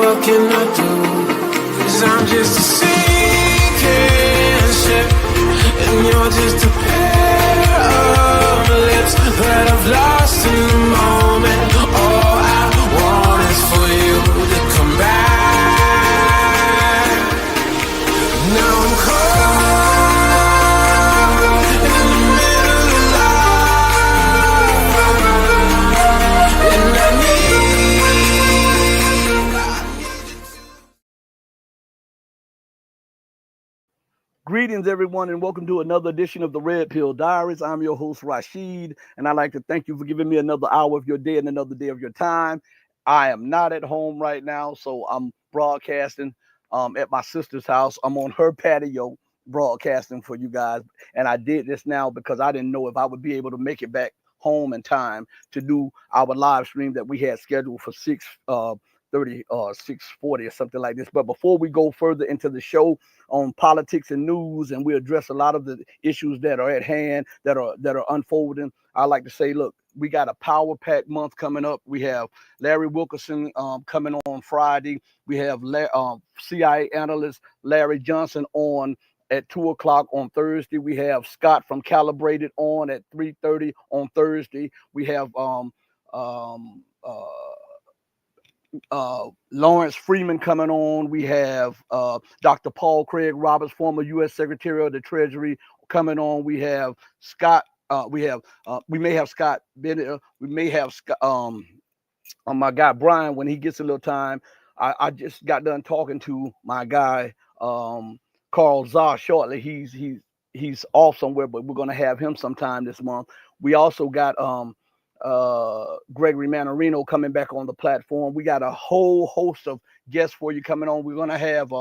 what can I do? 'Cause I'm just a sinking ship, and you're just a pair of lips that I've lost in the moment. All I want is for you to come back. Now I'm caught in the middle of life, and I need Greetings, everyone, and welcome to another edition of the Red Pill Diaries. I'm your host, Rashid, and I'd like to thank you for giving me another hour of your day and another day of your time. I am not at home right now, so I'm broadcasting at my sister's house. I'm on her patio broadcasting for you guys, and I did this now because I didn't know if I would be able to make it back home in time to do our live stream that we had scheduled for 6:30 or 6:40 or something like this. But before we go further into the show on politics and news, and we address a lot of the issues that are at hand that are unfolding, I like to say, look, we got a power pack month coming up. We have Larry Wilkerson coming on Friday. We have CIA analyst Larry Johnson on at 2 o'clock on Thursday. We have Scott from Calibrated on at 3:30 on Thursday. We have Lawrence Freeman coming on. We have Dr. Paul Craig Roberts, former U.S. Secretary of the Treasury, coming on. We have Scott. We may have Scott Bennett. We may have my guy Brian when he gets a little time. I just got done talking to my guy Carl Zah shortly. He's off somewhere, but we're going to have him sometime this month. We also got Gregory Manarino coming back on the platform. We got a whole host of guests for you coming on. We're going to have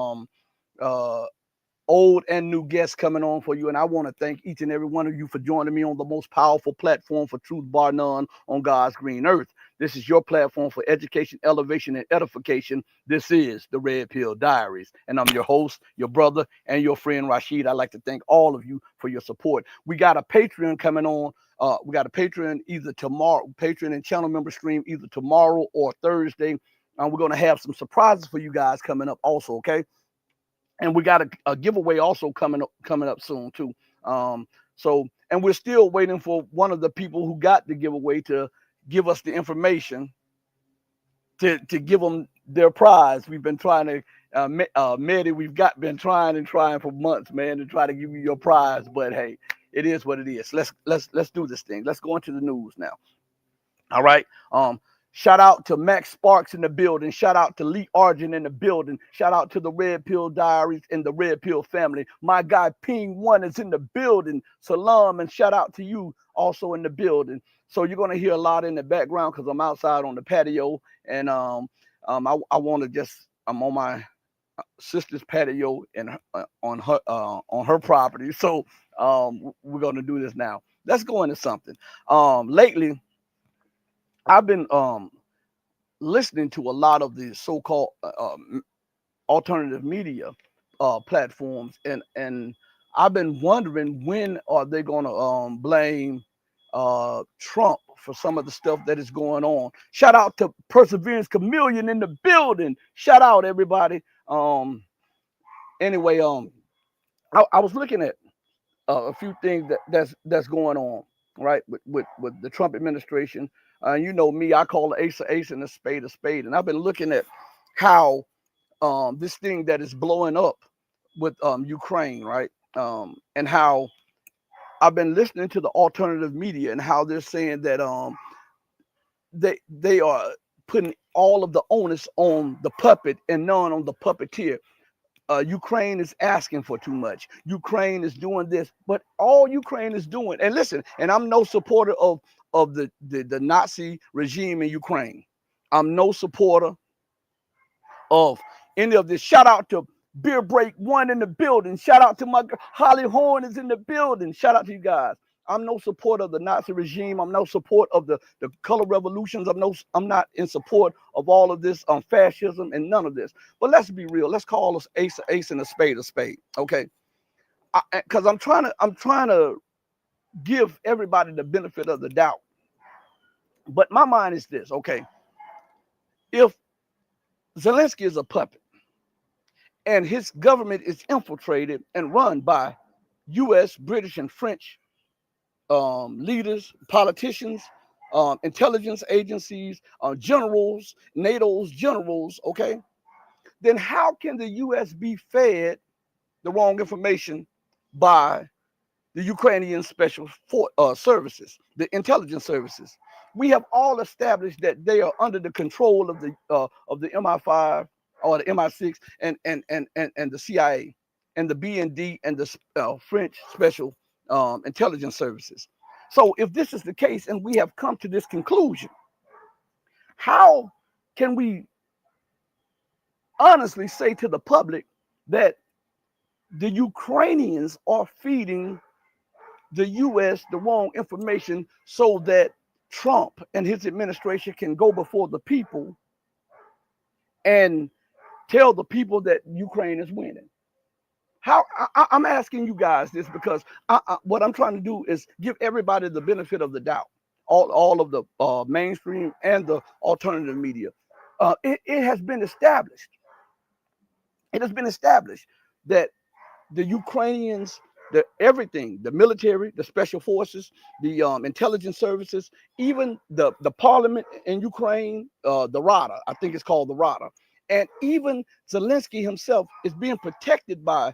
old and new guests coming on for you, and I want to thank each and every one of you for joining me on the most powerful platform for truth bar none on God's green earth. This is your platform for education, elevation, and edification. This is the Red Pill Diaries, and I'm your host, your brother, and your friend Rashid. I'd like to thank all of you for your support. We got a Patreon coming on. We got a Patreon either tomorrow, Patreon and channel member stream either tomorrow or Thursday. We're going to have some surprises for you guys coming up also, okay? And we got a giveaway also coming up soon too. And we're still waiting for one of the people who got the giveaway to give us the information to give them their prize. We've been trying to, Mehdi, been trying for months, man, to try to give you your prize. But hey, it is what it is. Let's do this thing. Let's go into the news now. All right. Shout out to Max Sparks in the building. Shout out to Lee Argent in the building. Shout out to the Red Pill Diaries and the Red Pill family. My guy Ping One is in the building. Salam, and shout out to you also in the building. So you're gonna hear a lot in the background because I'm outside on the patio, and I want to I'm on my sister's patio and on her property. So we're gonna do this now. Let's go into something. Lately, I've been listening to a lot of the so-called alternative media platforms, and I've been wondering when are they going to blame Trump for some of the stuff that is going on. Shout out to Perseverance Chameleon in the building. Shout out everybody. Anyway, I was looking at a few things that's going on, right, with the Trump administration. You know me, I call the ace a ace and a spade a spade. And I've been looking at how this thing that is blowing up with Ukraine, right, and how I've been listening to the alternative media and how they're saying that they are putting all of the onus on the puppet and none on the puppeteer. Ukraine is asking for too much. Ukraine is doing this, but all Ukraine is doing, and listen, and I'm no supporter of the Nazi regime in Ukraine. I'm no supporter of any of this. Shout out to Beer Break One in the building. Shout out to my Holly Horn is in the building. Shout out to you guys. I'm no support of the Nazi regime. I'm no support of the color revolutions. I'm not in support of all of this fascism and none of this. But let's be real. Let's call us ace and a spade, okay? Because I'm trying to give everybody the benefit of the doubt. But my mind is this, okay? If Zelensky is a puppet, and his government is infiltrated and run by U.S., British, and French leaders, politicians, intelligence agencies, generals, NATO's generals, okay? Then how can the U.S. be fed the wrong information by the Ukrainian special services, the intelligence services? We have all established that they are under the control of the MI5 or the MI6 and the CIA and the BND and the French special intelligence services. So if this is the case and we have come to this conclusion, how can we honestly say to the public that the Ukrainians are feeding the U.S. the wrong information so that Trump and his administration can go before the people and tell the people that Ukraine is winning? How I'm asking you guys this because what I'm trying to do is give everybody the benefit of the doubt, all of the mainstream and the alternative media. It has been established. It has been established that the Ukrainians, everything, the military, the special forces, the intelligence services, even the parliament in Ukraine, the Rada, I think it's called the Rada, and even Zelensky himself is being protected by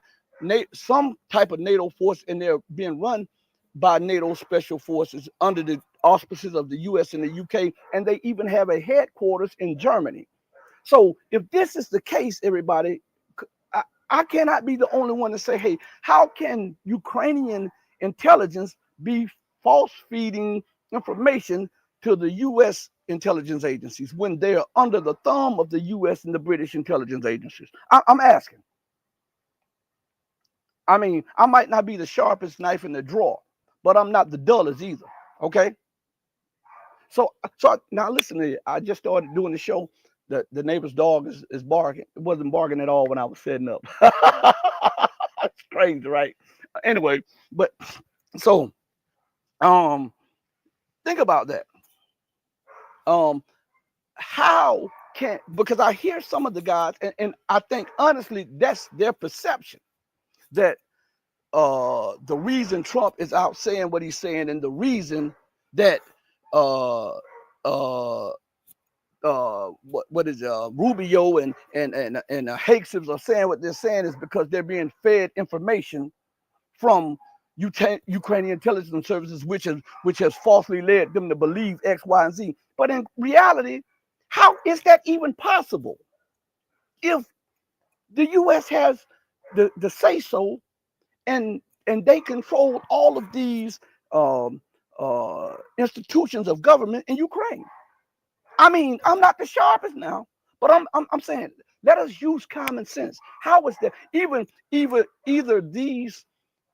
some type of NATO force, and they're being run by NATO special forces under the auspices of the US and the UK, and they even have a headquarters in Germany. So if this is the case, everybody, I cannot be the only one to say, hey, how can Ukrainian intelligence be false feeding information to the US intelligence agencies when they are under the thumb of the US and the British intelligence agencies? I'm asking. I mean, I might not be the sharpest knife in the drawer, but I'm not the dullest either. Okay. So now listen to it. I just started doing the show. The neighbor's dog is barking. It wasn't barking at all when I was setting up. It's crazy, right? Anyway, but so think about that. How can, because I hear some of the guys, and I think honestly that's their perception, that the reason Trump is out saying what he's saying, and the reason that what is Rubio and Hakes are saying what they're saying is because they're being fed information from Ukrainian intelligence services, which has falsely led them to believe X, Y, and Z. But in reality, how is that even possible? If the U.S. has the say so, and they control all of these institutions of government in Ukraine. I mean, I'm not the sharpest now, but I'm saying let us use common sense. How is that either these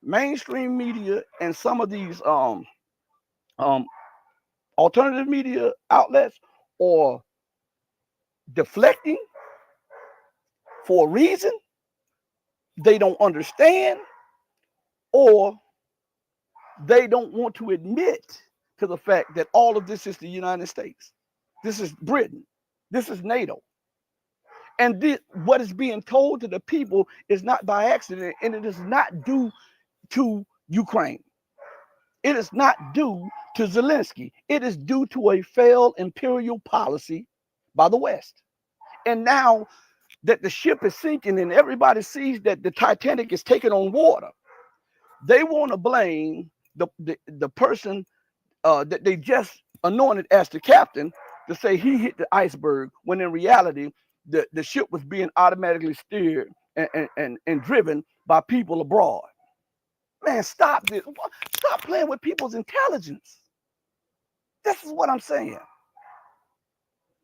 mainstream media and some of these alternative media outlets or deflecting for a reason they don't understand, or they don't want to admit to the fact that all of this is the United States. This is Britain. This is NATO. And what is being told to the people is not by accident, and it is not due to Ukraine. It is not due to Zelensky. It is due to a failed imperial policy by the West. And now that the ship is sinking and everybody sees that the Titanic is taking on water, they want to blame the person that they just anointed as the captain to say he hit the iceberg, when in reality the ship was being automatically steered and driven by people abroad. Man, stop this. Stop playing with people's intelligence. This is what I'm saying.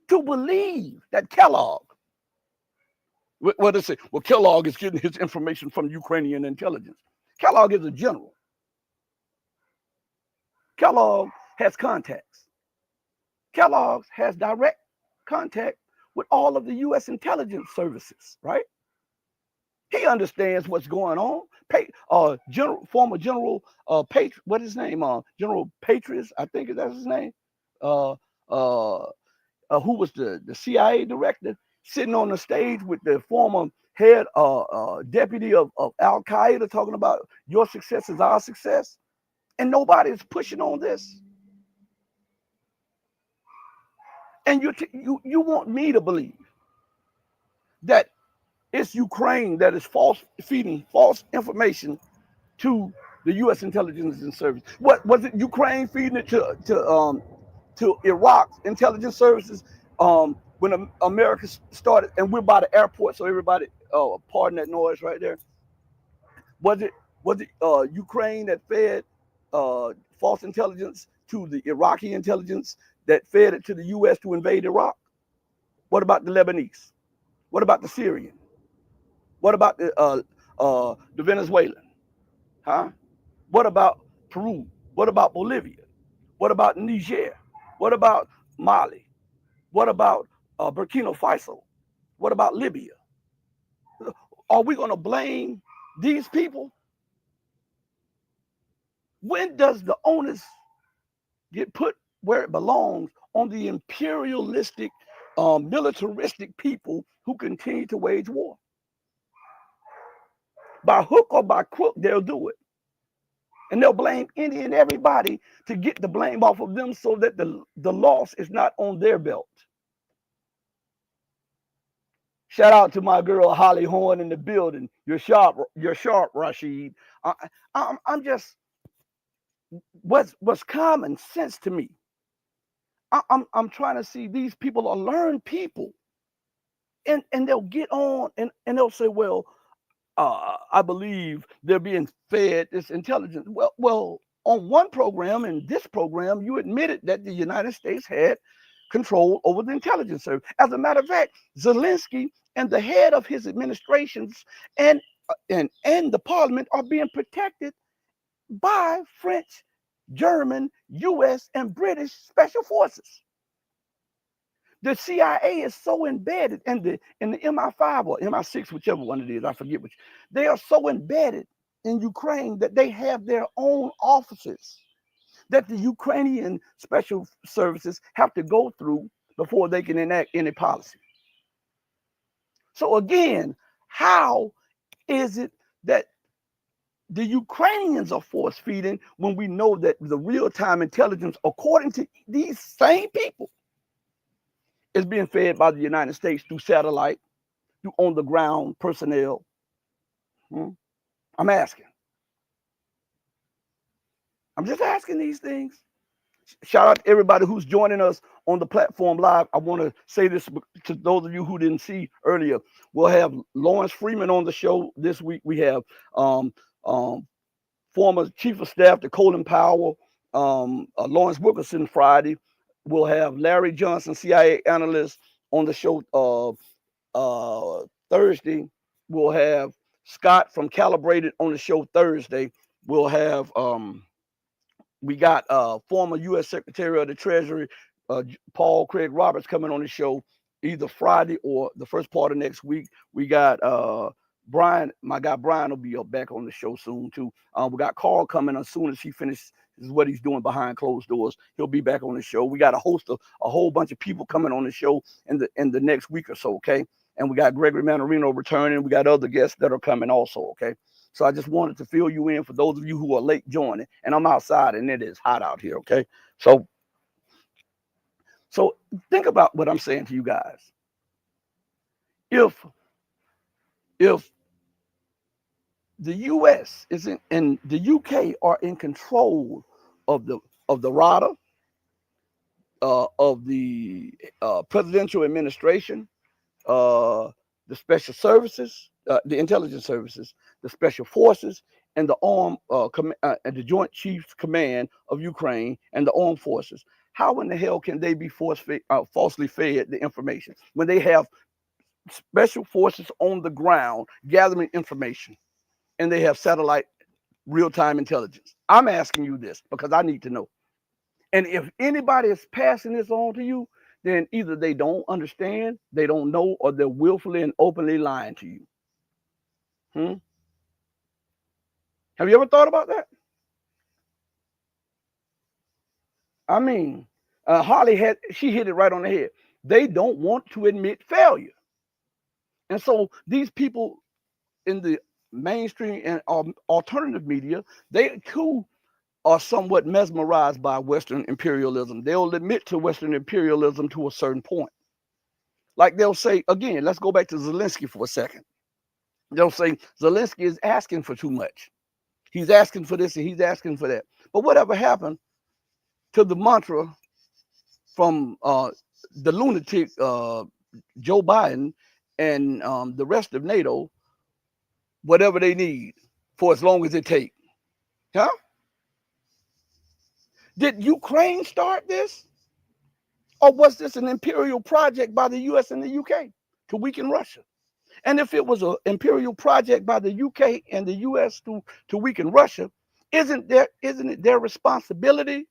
To believe that Kellogg, what they say, well, Kellogg is getting his information from Ukrainian intelligence. Kellogg is a general. Kellogg has contacts. Kellogg has direct contact with all of the U.S. intelligence services, right? He understands what's going on. Former General what is his name? General Patriot, I think that's his name. Who was the CIA director? sitting on the stage with the former head deputy of Al Qaeda talking about your success is our success, and nobody is pushing on this. And you want me to believe that it's Ukraine that is feeding false information to the U.S. intelligence and service. What was it? Ukraine feeding it to Iraq's intelligence services when America started, and we're by the airport, so everybody, pardon that noise right there. Was it Ukraine that fed false intelligence to the Iraqi intelligence that fed it to the U.S. to invade Iraq? What about the Lebanese? What about the Syrian? What about the Venezuelan? Huh? What about Peru? What about Bolivia? What about Niger? What about Mali? What about Burkina Faso? What about Libya? Are we going to blame these people? When does the onus get put where it belongs, on the imperialistic, militaristic people who continue to wage war? By hook or by crook, they'll do it. And they'll blame any and everybody to get the blame off of them so that the loss is not on their belt. Shout out to my girl Holly Horn in the building. You're sharp, Rashid. I'm just, what's common sense to me. I'm trying to see these people are learned people, and they'll get on and they'll say, well, I believe they're being fed this intelligence. Well, on one program, in this program, you admitted that the United States had control over the intelligence service. As a matter of fact, Zelensky and the head of his administrations and the parliament are being protected by French, German, U.S., and British special forces. The CIA is so embedded in the MI5 or MI6, whichever one it is, I forget which. They are so embedded in Ukraine that they have their own offices that the Ukrainian special services have to go through before they can enact any policy. So again, how is it that the Ukrainians are force feeding when we know that the real-time intelligence, according to these same people, is being fed by the United States through satellite, through on-the-ground personnel? I'm asking. I'm just asking these things. Shout out to everybody who's joining us on the platform live. I want to say this to those of you who didn't see earlier. We'll have Lawrence Freeman on the show this week. We have former Chief of Staff to Colin Powell, Lawrence Wilkerson Friday. We'll have Larry Johnson, CIA analyst, on the show Thursday. We'll have Scott from Calibrated on the show Thursday. We'll have we got former U.S. Secretary of the Treasury, Paul Craig Roberts, coming on the show either Friday or the first part of next week. We got Brian, my guy Brian will be back on the show soon too. We got Carl coming as soon as he finishes what he's doing behind closed doors. He'll be back on the show. We got a whole bunch of people coming on the show in the next week or so, okay? And we got Gregory Manarino returning. We got other guests that are coming also, okay? So I just wanted to fill you in for those of you who are late joining. And I'm outside and it is hot out here, okay? So think about what I'm saying to you guys. If the U.S. is and the U.K. are in control of the RADA, of the presidential administration, the special services, the intelligence services, the special forces, and the and the Joint Chiefs Command of Ukraine and the armed forces, how in the hell can they be falsely fed the information when they have special forces on the ground gathering information and they have satellite real-time intelligence? I'm asking you this because I need to know. And if anybody is passing this on to you, then either they don't understand, they don't know, or they're willfully and openly lying to you. Have you ever thought about that? I mean, Holly hit it right on the head. They don't want to admit failure. And so these people in the mainstream and alternative media, they too are somewhat mesmerized by Western imperialism. They'll admit to Western imperialism to a certain point. Like they'll say, again, let's go back to Zelensky for a second. They'll say Zelensky is asking for too much. He's asking for this and he's asking for that. But whatever happened to the mantra from the lunatic Joe Biden and the rest of NATO, whatever they need for as long as it takes? Huh? Did Ukraine start this? Or was this an imperial project by the US and the UK to weaken Russia? And if it was an imperial project by the UK and the US to weaken Russia, isn't it their responsibility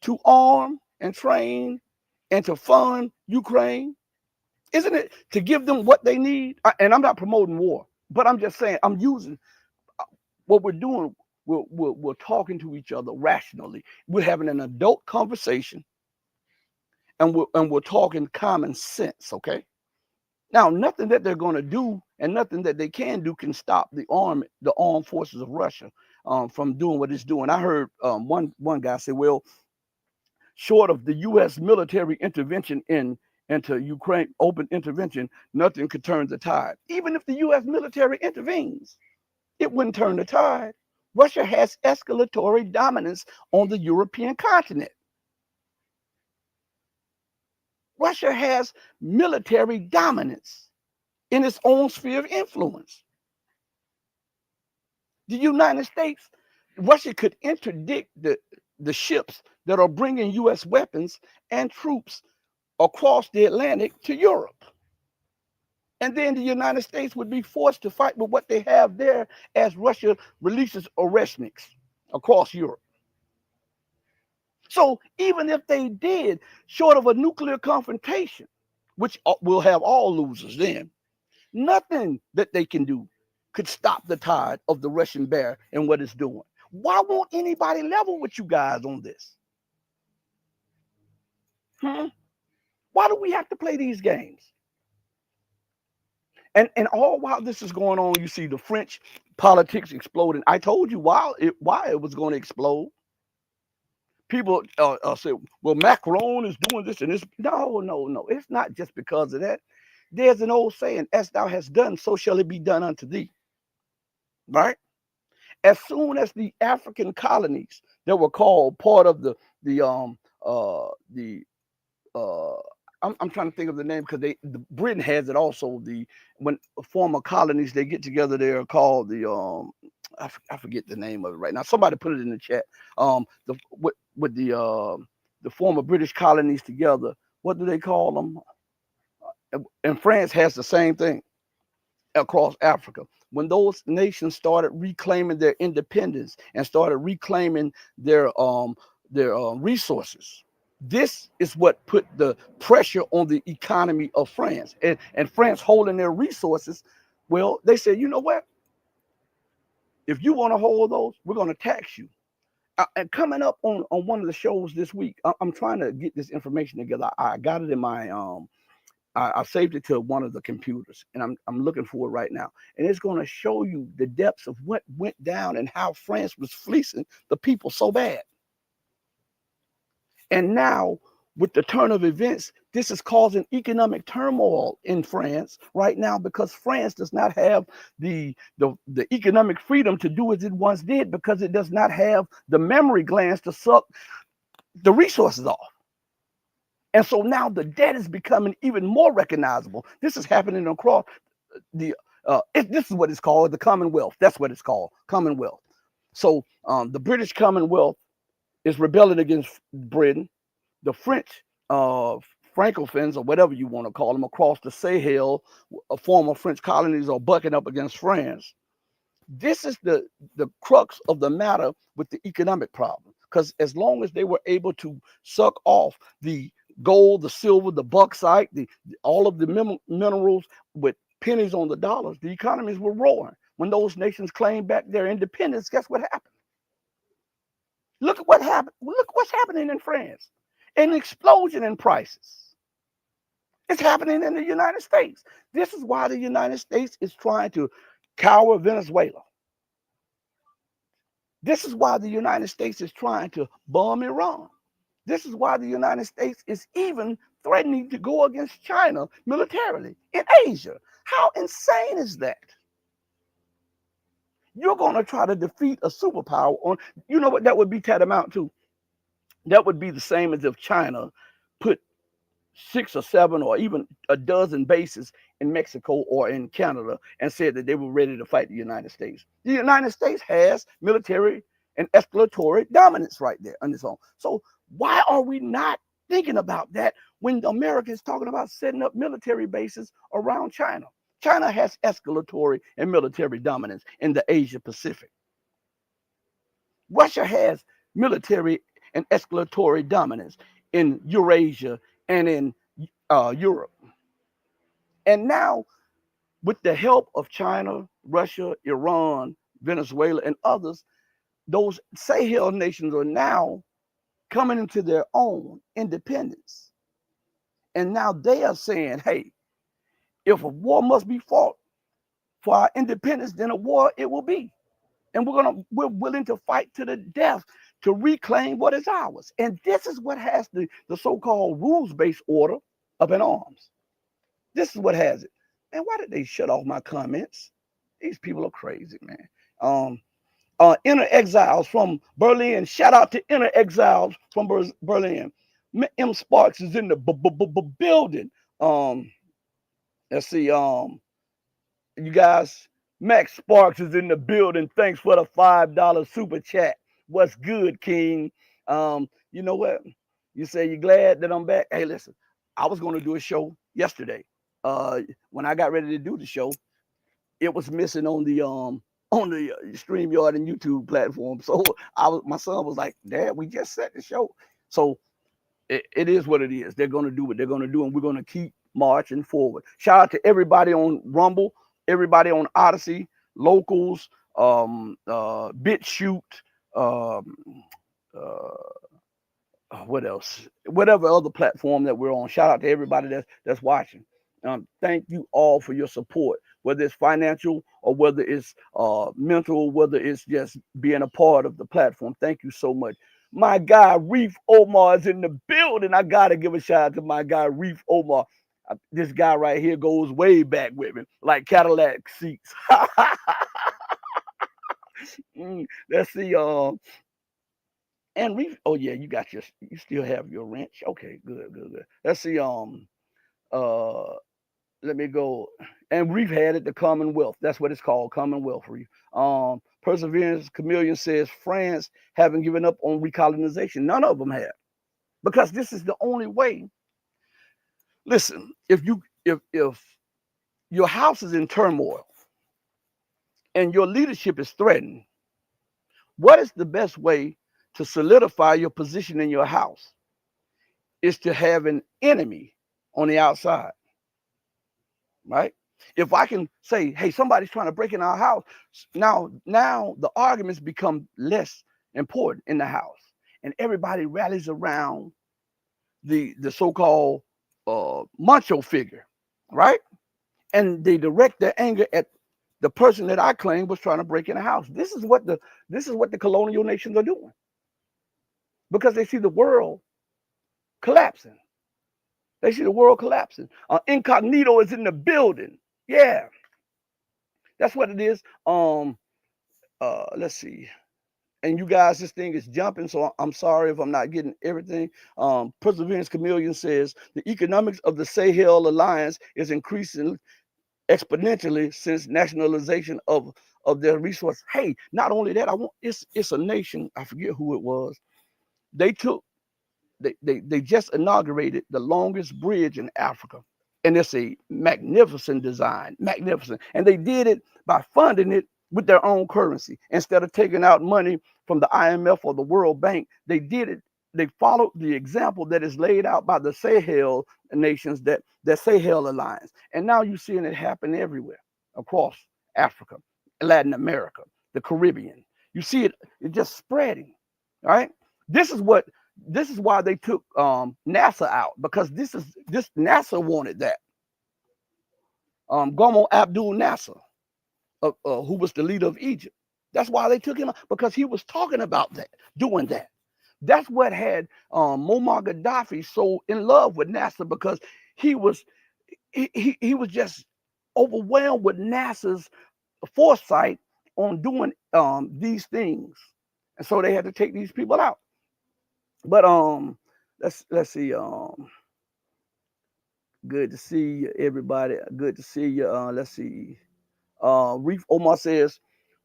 to arm and train and to fund Ukraine? Isn't it to give them what they need? And I'm not promoting war, but I'm just saying I'm using what we're doing. We're talking to each other rationally. We're having an adult conversation, and we're talking common sense. Okay. Now, nothing that they're going to do and nothing that they can do can stop the armed forces of Russia from doing what it's doing. I heard one guy say, "Well, short of the U.S. military intervention into Ukraine, open intervention, nothing could turn the tide." Even if the U.S. military intervenes, it wouldn't turn the tide. Russia has escalatory dominance on the European continent. Russia has military dominance in its own sphere of influence. The United States, Russia could interdict the ships that are bringing U.S. weapons and troops across the Atlantic to Europe. And then the United States would be forced to fight with what they have there as Russia releases Oreshniks across Europe. So even if they did, short of a nuclear confrontation, which will have all losers then, nothing that they can do could stop the tide of the Russian bear and what it's doing. Why won't anybody level with you guys on this? Why do we have to play these games? And all while this is going on, you see the French politics exploding. I told you why it was going to explode. People say, well, Macron is doing this and this. No. It's not just because of that. There's an old saying, as thou hast done, so shall it be done unto thee. Right? As soon as the African colonies that were called part of I'm trying to think of the name because Britain has it also. When former colonies they get together, they're called I forget the name of it right now. Somebody put it in the chat. With the former British colonies together, what do they call them? And France has the same thing across Africa. When those nations started reclaiming their independence and started reclaiming their resources, this is what put the pressure on the economy of France. And France holding their resources, well, they said, you know what? If you want to hold those, we're going to tax you. And coming up on one of the shows this week, I'm trying to get this information together. I got it in my I saved it to one of the computers, and I'm looking for it right now. And it's going to show you the depths of what went down and how France was fleecing the people so bad. And now, with the turn of events, this is causing economic turmoil in France right now because France does not have the economic freedom to do as it once did because it does not have the memory glands to suck the resources off. And so now the debt is becoming even more recognizable. This is happening across this is what it's called, the Commonwealth. That's what it's called, Commonwealth. So the British Commonwealth is rebelling against Britain. The French Francophones, or whatever you want to call them, across the Sahel, former French colonies, are bucking up against France. This is the crux of the matter with the economic problem. Because as long as they were able to suck off the gold, the silver, the bauxite, all of the minerals with pennies on the dollars, the economies were roaring. When those nations claimed back their independence, guess what happened? Look at what happened. Look what's happening in France. An explosion in prices. It's happening in the United States. This is why the United States is trying to cower Venezuela. This is why the United States is trying to bomb Iran. This is why the United States is even threatening to go against China militarily in Asia. How insane is that? You're going to try to defeat a superpower on, you know what that would be tantamount to? That would be the same as if China put 6 or 7 or even a dozen bases in Mexico or in Canada and said that they were ready to fight the United States. The United States has military and escalatory dominance right there on its own. So why are we not thinking about that when America is talking about setting up military bases around China? China has escalatory and military dominance in the Asia Pacific. Russia has military and escalatory dominance in Eurasia and in Europe. And now, with the help of China, Russia, Iran, Venezuela, and others, those Sahel nations are now coming into their own independence. And now they are saying, hey, if a war must be fought for our independence, then a war it will be. And we're willing to fight to the death to reclaim what is ours. And this is what has the so-called rules-based order up in arms. This is what has it. Man, why did they shut off my comments? These people are crazy, man. Inner Exiles from Berlin. Shout out to Inner Exiles from Berlin. M. Sparks is in the building. Let's see. You guys, Max Sparks is in the building. Thanks for the $5 super chat. What's good, King? You know what? You say you're glad that I'm back. Hey, listen, I was going to do a show yesterday. When I got ready to do the show, it was missing on the StreamYard and YouTube platform. So my son was like, Dad, we just set the show. So it is what it is. They're going to do what they're going to do, and we're going to keep marching forward. Shout out to everybody on Rumble, everybody on Odyssey, Locals, BitChute, what else? Whatever other platform that we're on. Shout out to everybody that's watching. Thank you all for your support, whether it's financial or whether it's mental, whether it's just being a part of the platform. Thank you so much. My guy Reef Omar is in the building. I gotta give a shout out to my guy Reef Omar. This guy right here goes way back with me, like Cadillac seats. Let's see. And Reef. Oh yeah, you still have your wrench. Okay, good. Let's see. Let me go. And Reef had it, the Commonwealth. That's what it's called, Commonwealth Reef. Perseverance Chameleon says France haven't given up on recolonization. None of them have, because this is the only way. Listen, if your house is in turmoil and your leadership is threatened, what is the best way to solidify your position in your house? Is to have an enemy on the outside, right? If I can say, hey, somebody's trying to break in our house, now the arguments become less important in the house, and everybody rallies around the so-called macho figure, right? And they direct their anger at the person that I claim was trying to break in the house. This is what the colonial nations are doing, because they see the world collapsing. They see the world collapsing. Incognito is in the building. Yeah, that's what it is. Let's see. And you guys, this thing is jumping, so I'm sorry if I'm not getting everything. Perseverance Chameleon says the economics of the Sahel Alliance is increasing exponentially since nationalization of their resources. Hey, not only that, it's a nation. I forget who it was. They just inaugurated the longest bridge in Africa. And it's a magnificent design, magnificent. And they did it by funding it with their own currency. Instead of taking out money from the IMF or the World Bank, they did it. They followed the example that is laid out by the Sahel nations, that Sahel Alliance. And now you're seeing it happen everywhere across Africa, Latin America, the Caribbean. You see it just spreading, right? This is what This is why they took NASA out, because this NASA wanted that. Gamal Abdul Nasser, who was the leader of Egypt. That's why they took him out, because he was talking about that, doing that. That's what had Muammar Gaddafi so in love with NASA, because he was just overwhelmed with NASA's foresight on doing these things, and so they had to take these people out. But let's see. Good to see you, everybody. Good to see you. Let's see. Reef Omar says,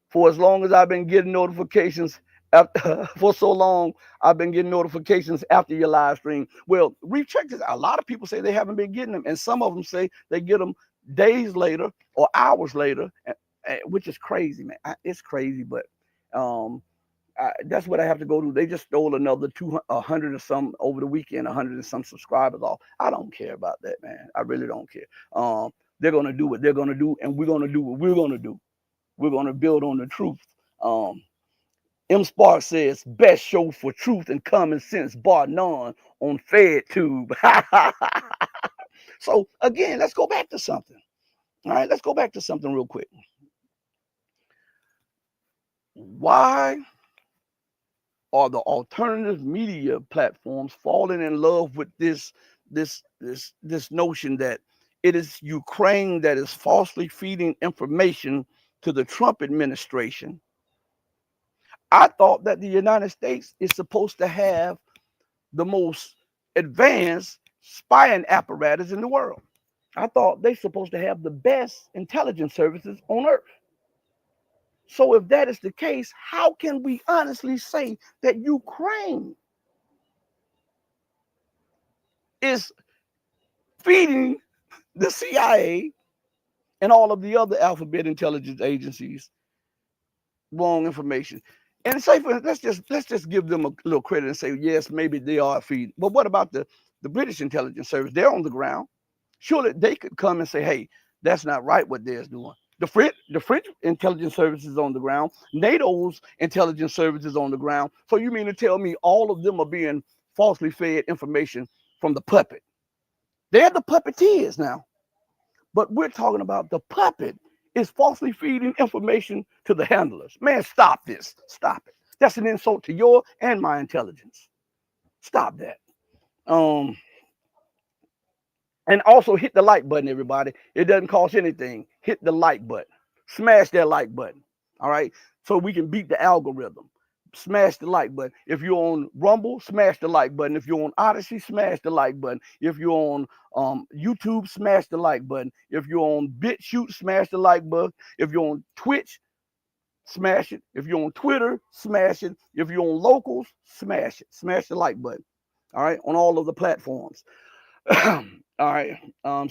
for as long as I've been getting notifications, after, for so long, I've been getting notifications after your live stream. Well, Reef, check this out. A lot of people say they haven't been getting them, and some of them say they get them days later or hours later, which is crazy, man. It's crazy, but that's what I have to go to. They just stole another 100 or some over the weekend, 100 and some subscribers off. I don't care about that, man. I really don't care. They're gonna do what they're gonna do, and we're gonna do what we're gonna do. We're gonna build on the truth. M Spark says, best show for truth and common sense, bar none, on FedTube. So again, let's go back to something. All right, let's go back to something real quick. Why are the alternative media platforms falling in love with this notion that it is Ukraine that is falsely feeding information to the Trump administration? I thought that the United States is supposed to have the most advanced spying apparatus in the world. I thought they're supposed to have the best intelligence services on earth. So if that is the case, how can we honestly say that Ukraine is feeding the CIA and all of the other alphabet intelligence agencies wrong information? And say, let's just give them a little credit and say, yes, maybe they are feeding. But what about the British intelligence service? They're on the ground. Surely they could come and say, hey, that's not right what they're doing. The French intelligence service is on the ground. NATO's intelligence service is on the ground. So you mean to tell me all of them are being falsely fed information from the puppet? They're the puppeteers now. But we're talking about the puppet is falsely feeding information to the handlers. Man, stop this. Stop it. That's an insult to your and my intelligence. Stop that. And also hit the like button, everybody. It doesn't cost anything. Hit the like button. Smash that like button. All right. So we can beat the algorithm. Smash the like button. If you're on Rumble, smash the like button. If you're on Odyssey, smash the like button. If you're on YouTube, smash the like button. If you're on BitChute, smash the like button. If you're on Twitch, smash it. If you're on Twitter, smash it. If you're on Locals, smash it. Smash the like button. All right, on all of the platforms. All right.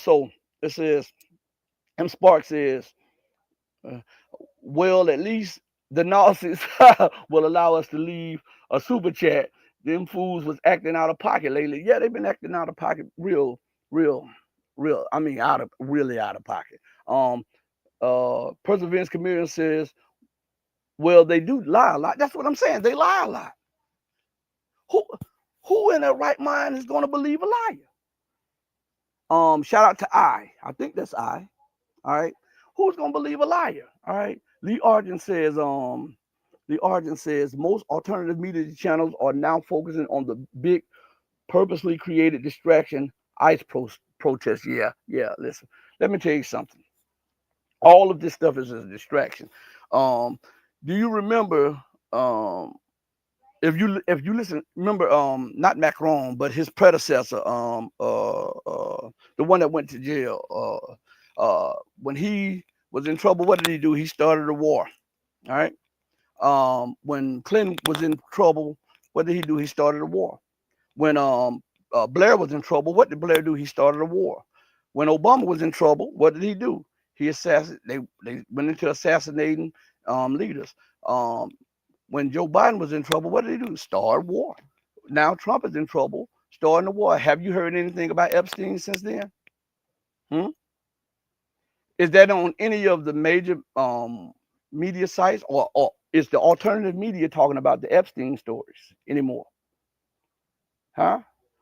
So it says, M Spark says, well, at least the Nazis will allow us to leave a super chat. Them fools was acting out of pocket lately. Yeah, they've been acting out of pocket real. I mean, really out of pocket. Perseverance Chameleon says, well, they do lie a lot. That's what I'm saying. They lie a lot. Who in their right mind is going to believe a liar? Shout out to I think that's I. All right. Who's gonna believe a liar? All right. Lee Argent says, most alternative media channels are now focusing on the big purposely created distraction, ICE protest. Yeah. Listen, let me tell you something. All of this stuff is a distraction. Do you remember if you listen, remember not Macron, but his predecessor, the one that went to jail, when he was in trouble, what did he do? He started a war. All right. When Clinton was in trouble, what did he do? He started a war. When Blair was in trouble, what did Blair do? He started a war. When Obama was in trouble, what did he do? They went into assassinating leaders. When Joe Biden was in trouble, what did he do? Start war. Now Trump is in trouble, starting a war. Have you heard anything about Epstein since then? Is that on any of the major media sites, or is the alternative media talking about the Epstein stories anymore? Huh?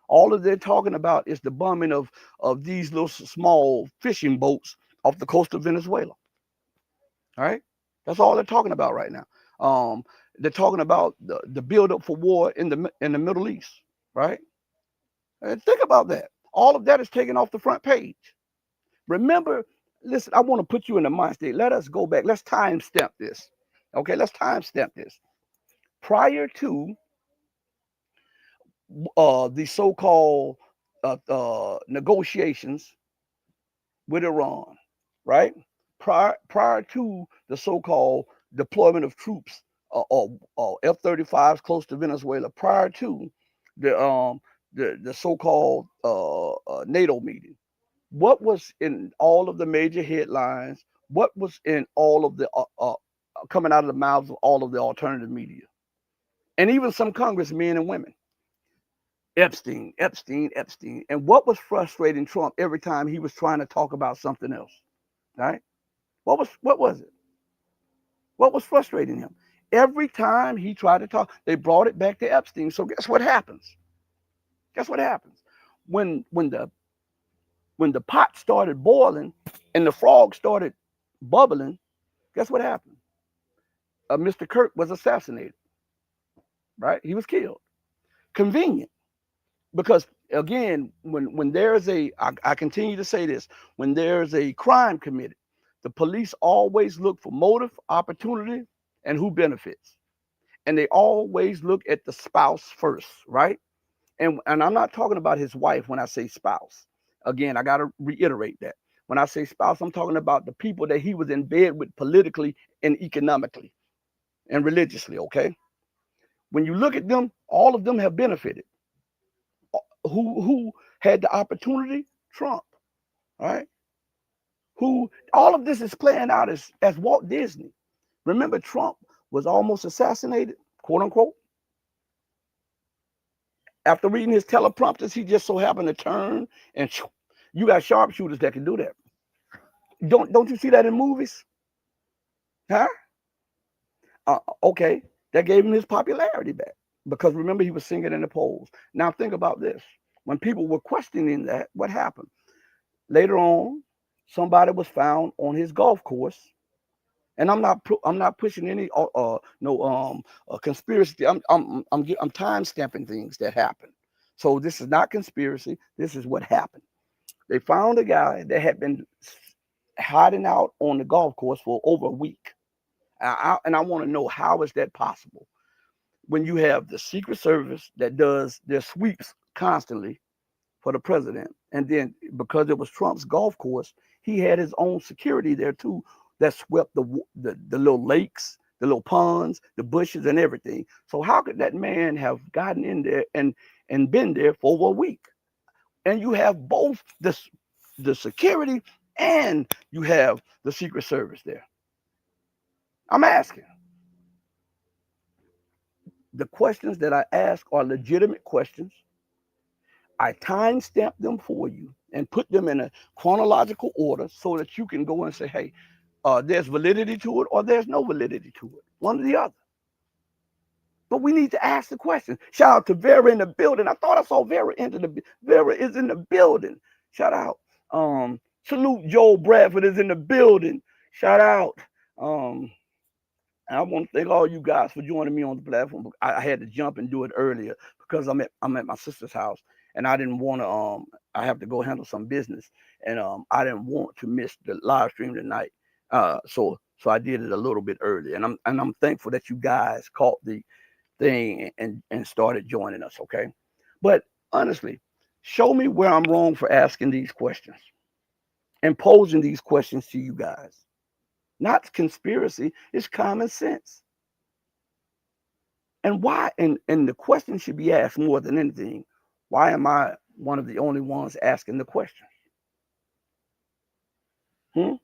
All of they're talking about is the bombing of these little small fishing boats off the coast of Venezuela. All right, that's all they're talking about right now. They're talking about the buildup for war in the Middle East. Right? And think about that. All of that is taken off the front page. Remember, listen, I want to put you in the mind state. Let us go back. Let's time stamp this. Okay, let's time stamp this. Prior to the so-called negotiations with Iran, right? Prior to the so-called deployment of troops or F-35s close to Venezuela, prior to the so-called NATO meeting, what was in all of the major headlines? What was in all of the coming out of the mouths of all of the alternative media, and even some congressmen and women? Epstein, Epstein, Epstein. And what was frustrating Trump every time he was trying to talk about something else? Right? What was it? What was frustrating him? Every time he tried to talk, they brought it back to Epstein. So guess what happens? Guess what happens? When the pot started boiling and the frog started bubbling, guess what happened? Mr. Kirk was assassinated. Right? He was killed. Convenient. Because again, when there's I continue to say this, when there's a crime committed, the police always look for motive, opportunity, and who benefits. And they always look at the spouse first, right? And I'm not talking about his wife when I say spouse. Again, I got to reiterate that. When I say spouse, I'm talking about the people that he was in bed with politically and economically and religiously, okay? When you look at them, all of them have benefited. Who had the opportunity? Trump, right? Who all of this is playing out as Walt Disney. Remember, Trump was almost assassinated, quote unquote. After reading his teleprompters, he just so happened to turn and you got sharpshooters that can do that. Don't you see that in movies? Huh? Okay, that gave him his popularity back. Because remember, he was singing in the polls. Now think about this. When people were questioning that, what happened? Later on, somebody was found on his golf course, and I'm not pushing any conspiracy. I'm time stamping things that happened. So this is not conspiracy. This is what happened. They found a guy that had been hiding out on the golf course for over a week, and I want to know, how is that possible? When you have the Secret Service that does their sweeps constantly for the president, and then because it was Trump's golf course, he had his own security there too that swept the little lakes, the little ponds, the bushes, and everything. So how could that man have gotten in there and been there for over a week? And you have both the security and you have the Secret Service there. I'm asking. The questions that I ask are legitimate questions. I time stamp them for you and put them in a chronological order so that you can go and say, hey, there's validity to it or there's no validity to it, one or the other. But we need to ask the question. Shout out to Vera in the building. I thought I saw Vera Vera is in the building. Shout out. Salute Joel Bradford is in the building. Shout out. I want to thank all you guys for joining me on the platform. I had to jump and do it earlier because I'm at my sister's house and I didn't want to. I have to go handle some business, and I didn't want to miss the live stream tonight. So I did it a little bit early, and I'm thankful that you guys caught the thing and started joining us. Okay, but honestly, show me where I'm wrong for asking these questions and posing these questions to you guys. Not conspiracy, it's common sense. And why? And the question should be asked more than anything. Why am I one of the only ones asking the questions? I'm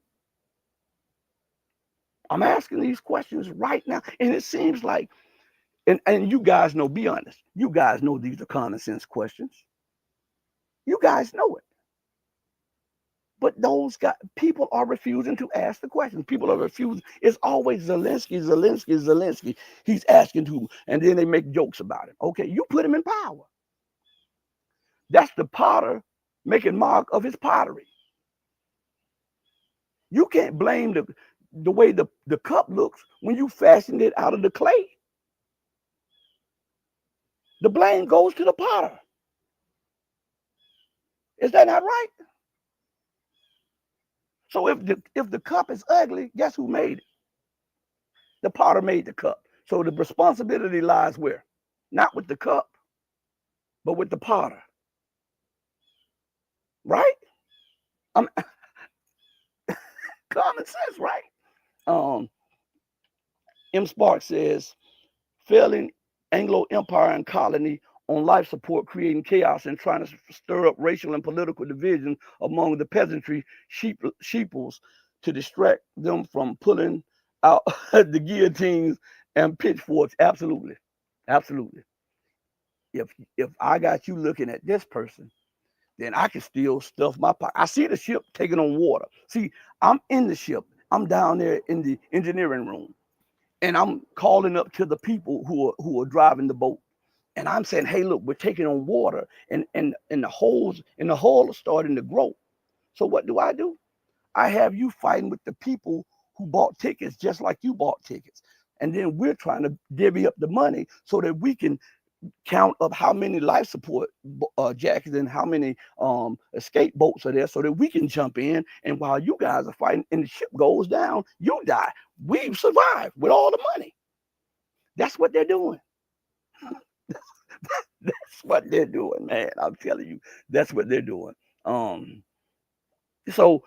asking these questions right now, and it seems like, and you guys know, be honest, you guys know these are common sense questions. You guys know it. But those guys, people are refusing to ask the questions. People are refusing. It's always Zelensky. He's asking who, and then they make jokes about it. Okay, you put him in power. That's the potter making mark of his pottery. You can't blame the way the cup looks when you fashioned it out of the clay. The blame goes to the potter. Is that not right? So if the cup is ugly, guess who made it? The potter made the cup. So the responsibility lies where? Not with the cup, but with the potter. Right? I'm common sense, right? M. Sparks says, failing Anglo Empire and colony on life support, creating chaos and trying to stir up racial and political division among the peasantry, sheeples, to distract them from pulling out the guillotines and pitchforks. Absolutely. Absolutely. If I got you looking at this person, then I can still stuff my pocket. I see the ship taking on water. See, I'm in the ship. I'm down there in the engineering room, and I'm calling up to the people who are driving the boat, and I'm saying, "Hey, look, we're taking on water, and the holes in the hull are starting to grow." So what do? I have you fighting with the people who bought tickets, just like you bought tickets, and then we're trying to divvy up the money so that we can count up how many life support jackets and how many escape boats are there so that we can jump in. And while you guys are fighting and the ship goes down, you die. We've survived with all the money. That's what they're doing. That's what they're doing, man. I'm telling you, that's what they're doing. So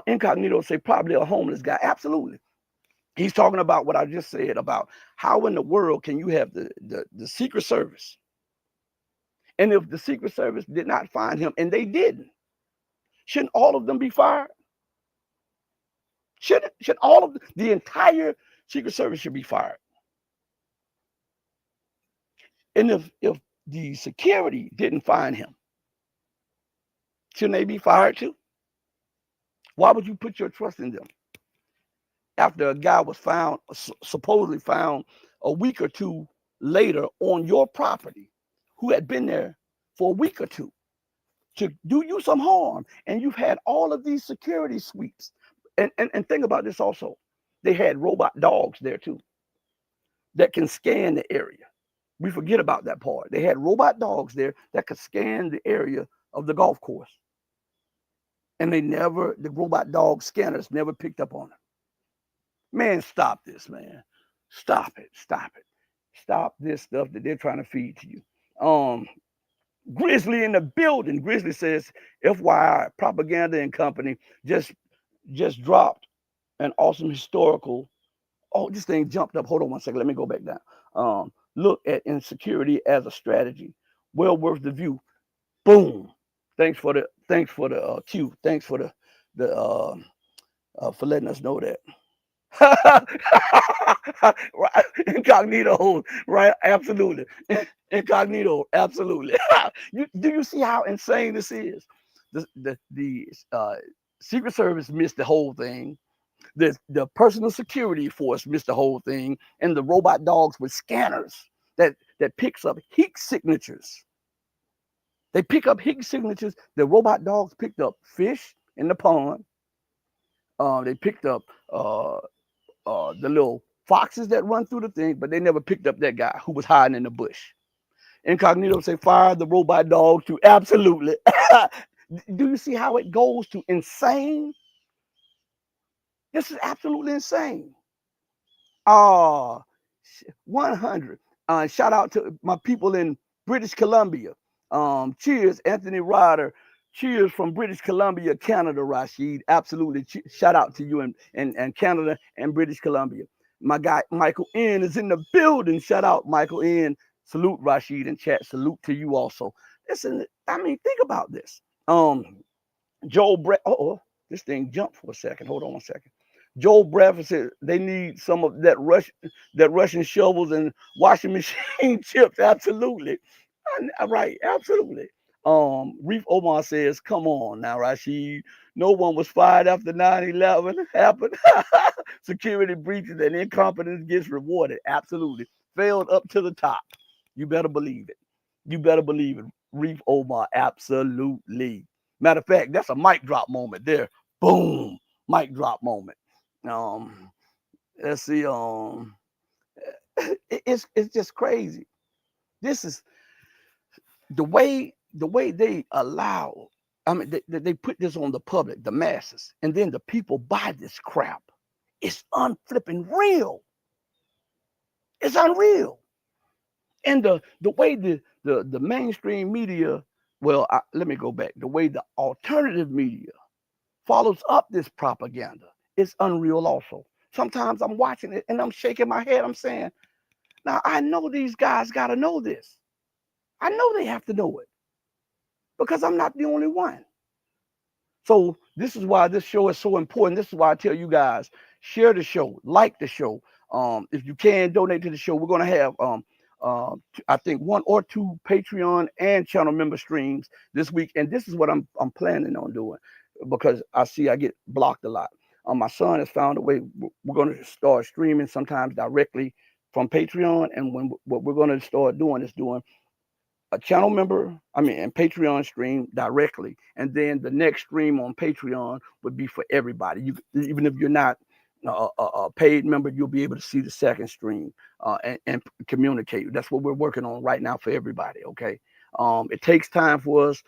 Incognito say probably a homeless guy. Absolutely. He's talking about what I just said about how in the world can you have the Secret Service, and if the Secret Service did not find him, and they didn't, shouldn't all of them be fired? Should all of the entire Secret Service should be fired? And if the security didn't find him, shouldn't they be fired too? Why would you put your trust in them? After a guy was found, supposedly found a week or two later on your property, who had been there for a week or two to do you some harm, and you've had all of these security sweeps. And think about this also. They had robot dogs there too that can scan the area. We forget about that part. They had robot dogs there that could scan the area of the golf course. And the robot dog scanners never picked up on them. Man, stop this, man. Stop it. Stop it. Stop this stuff that they're trying to feed to you. Grizzly in the building. Grizzly says, FYI, Propaganda and Company just dropped an awesome historical. Oh, this thing jumped up. Hold on 1 second. Let me go back down. Look at insecurity as a strategy. Well worth the view. Boom. Thanks for the cue. Thanks for for letting us know that. Right. Incognito, right? Absolutely. Incognito, absolutely. Do you see how insane this is? The Secret Service missed the whole thing. The personal security force missed the whole thing, and the robot dogs with scanners that picks up heat signatures. They pick up Higgs signatures. The robot dogs picked up fish in the pond. They picked up the little foxes that run through the thing, but they never picked up that guy who was hiding in the bush. Incognito say fire the robot dog too. Absolutely. Do you see how it goes to insane? This is absolutely insane. 100. Shout out to my people in British Columbia. Cheers, Anthony Ryder. Cheers from British Columbia, Canada, Rashid. Absolutely. Shout out to you and Canada and British Columbia. My guy Michael N is in the building. Shout out, Michael N. Salute, Rashid, in chat. Salute to you also. Listen, I mean, think about this. Joel Brett. This thing jumped for a second. Hold on 1 second. Joel Bradford said they need some of that Russian shovels and washing machine chips. Absolutely. Right, absolutely. Reef Omar says, come on now, Rashid. No one was fired after 9/11 happened. Security breaches and incompetence gets rewarded. Absolutely. Failed up to the top. You better believe it. You better believe it. Reef Omar, absolutely. Matter of fact, that's a mic drop moment there. Boom, mic drop moment. Um, let's see. It's just crazy. This is the way they allow. I mean, they put this on the public, the masses, and then the people buy this crap. It's unflipping real. It's unreal. And the way the mainstream media, well, let me go back. The way the alternative media follows up this propaganda is unreal also. Sometimes I'm watching it and I'm shaking my head. I'm saying, now I know these guys got to know this. I know they have to know it because I'm not the only one. So this is why this show is so important. This is why I tell you guys, share the show, like the show. If you can donate to the show, we're gonna have I think 1 or 2 Patreon and channel member streams this week. And this is what I'm planning on doing because I see I get blocked a lot. My son has found a way. We're gonna start streaming sometimes directly from Patreon, and what we're gonna start doing is doing a channel member, and Patreon stream directly, and then the next stream on Patreon would be for everybody. You, even if you're not a paid member, you'll be able to see the second stream and communicate. That's what we're working on right now for everybody. Okay, it takes time for us.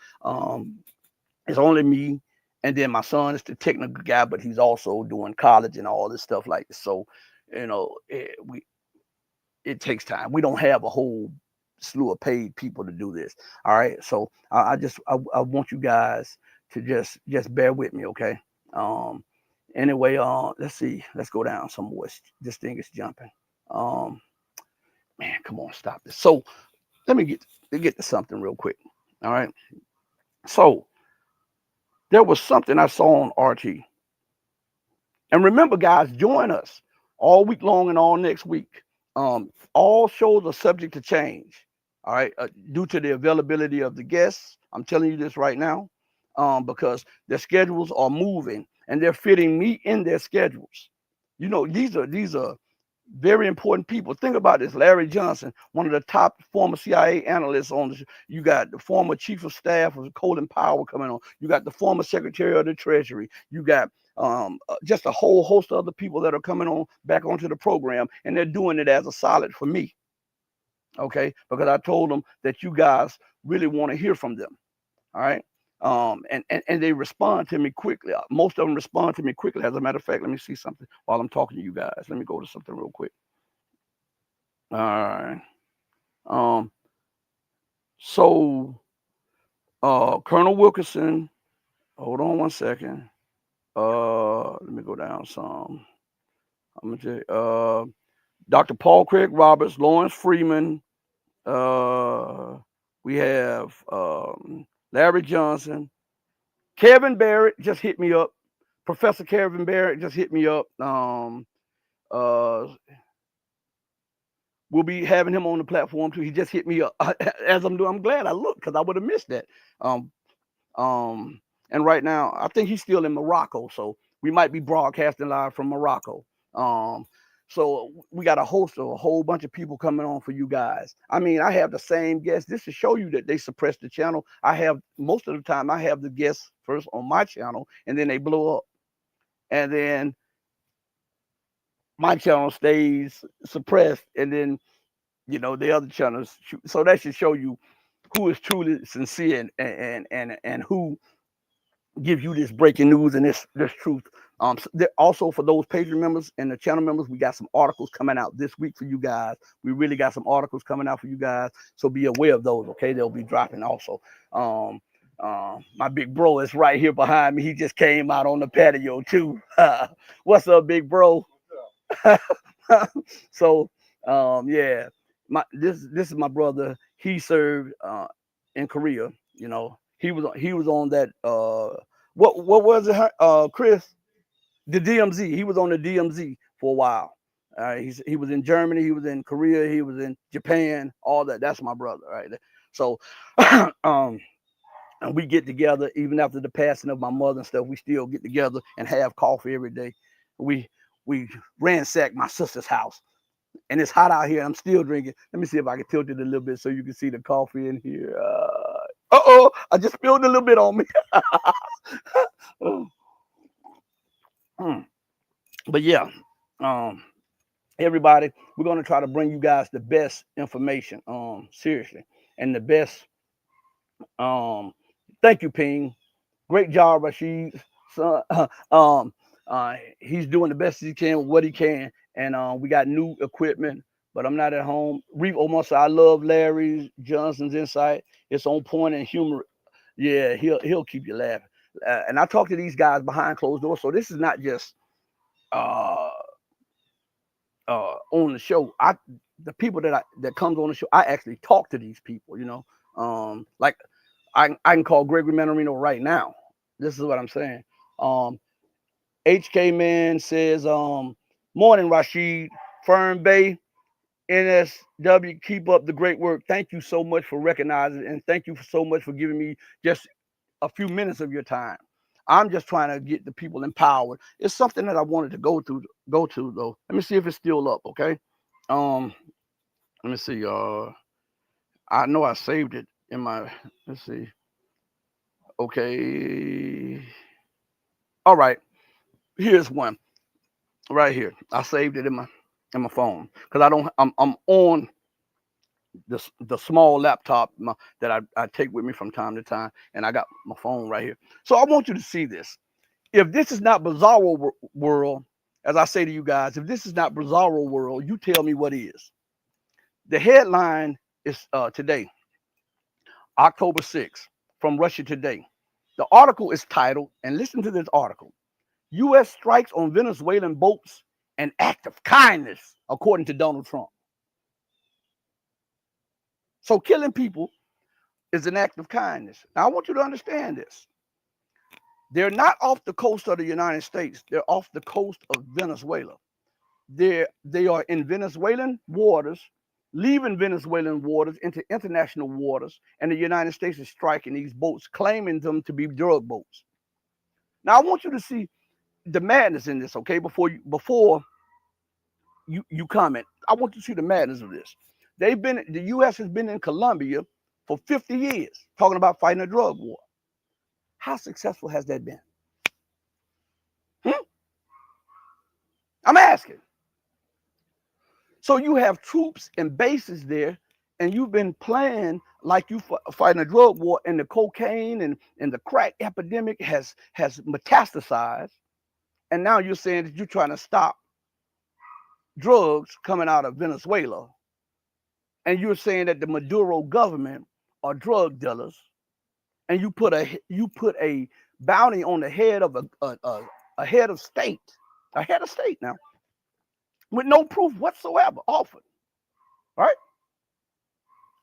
It's only me, and then my son is the technical guy, but he's also doing college and all this stuff like this. So, it takes time. We don't have a whole slew of paid people to do this. All right. So I want you guys to just bear with me, okay? Anyway, let's see. Let's go down some more. This thing is jumping. Man, come on, stop this. So let me get to something real quick. All right. So there was something I saw on RT. And remember, guys, join us all week long and all next week. All shows are subject to change. All right, due to the availability of the guests. I'm telling you this right now, because their schedules are moving and they're fitting me in their schedules. These are very important people. Think about this: Larry Johnson, one of the top former CIA analysts on the show. You got the former chief of staff of Colin Powell coming on. You got the former secretary of the Treasury. You got just a whole host of other people that are coming on back onto the program, and they're doing it as a solid for me. Okay, because I told them that you guys really want to hear from them. All right. And they respond to me quickly. Most of them respond to me quickly. As a matter of fact, let me see something while I'm talking to you guys. Let me go to something real quick. All right. So Colonel Wilkerson, hold on one second. Let me go down some. I'm gonna tell you, Dr. Paul Craig Roberts, Lawrence Freeman. We have Larry Johnson. Kevin Barrett just hit me up. Professor Kevin Barrett just hit me up. We'll be having him on the platform too. He just hit me up as I'm doing. I'm glad I looked because I would have missed that. And right now, I think he's still in Morocco, so we might be broadcasting live from Morocco. So we got a whole bunch of people coming on for you guys. I have the same guests. This to show you that they suppress the channel. Most of the time I have the guests first on my channel, and then they blow up, and then my channel stays suppressed, and then the other channels. So that should show you who is truly sincere and who give you this breaking news and this truth. Also for those Patreon members and the channel members, we got some articles coming out this week for you guys. We really got some articles coming out for you guys, so be aware of those. Okay, they'll be dropping also. My big bro is right here behind me. He just came out on the patio too. What's up, big bro? So yeah, this is my brother. He served in Korea. He was on that what was it, Chris? The DMZ. He was on the DMZ for a while. He was in Germany, he was in Korea, he was in Japan, all that. That's my brother right there. So and we get together even after the passing of my mother and stuff. We still get together and have coffee every day. We ransack my sister's house, and it's hot out here. I'm still drinking. Let me see if I can tilt it a little bit so you can see the coffee in here. Uh-oh, I just spilled a little bit on me. But yeah, everybody, we're going to try to bring you guys the best information, seriously, and the best. Thank you, Ping. Great job, Rashid. So, he's doing the best he can with what he can, and we got new equipment. But I'm not at home. Reeve almost. I love Larry Johnson's insight. It's on point and humor. Yeah, he'll keep you laughing. And I talk to these guys behind closed doors, so this is not just uh on the show. The people that comes on the show, I actually talk to these people. Like I can call Gregory Manarino right now. This is what I'm saying. HK Man says, morning, Rashid. Fern Bay, NSW, keep up the great work. Thank you so much for recognizing, and thank you so much for giving me just a few minutes of your time. I'm just trying to get the people empowered. It's something that I wanted to go to though. Let me see if it's still up, okay? Let me see. I know I saved it in my. Let's see. Okay. All right. Here's one right here. I saved it in my phone because I'm on the small laptop that I take with me from time to time, and I got my phone right here. So I want you to see this. If this is not Bizarro World, as I say to you guys, if this is not Bizarro World, you tell me what is. The headline is today, October 6th, from Russia Today. The article is titled, and listen to this article, U.S. strikes on Venezuelan boats, an act of kindness, according to Donald Trump. So killing people is an act of kindness. Now, I want you to understand this. They're not off the coast of the United States. They're off the coast of Venezuela. They are in Venezuelan waters, leaving Venezuelan waters into international waters, and the United States is striking these boats, claiming them to be drug boats. Now, I want you to see the madness in this, okay? Before you comment, I want you to see the madness of this. The U.S. has been in Colombia for 50 years, talking about fighting a drug war. How successful has that been? I'm asking. So you have troops and bases there, and you've been playing like you fighting a drug war, and the cocaine and the crack epidemic has metastasized, and now you're saying that you're trying to stop drugs coming out of Venezuela, and you're saying that the Maduro government are drug dealers, and you put a bounty on the head of a head of state now, with no proof whatsoever offered, right?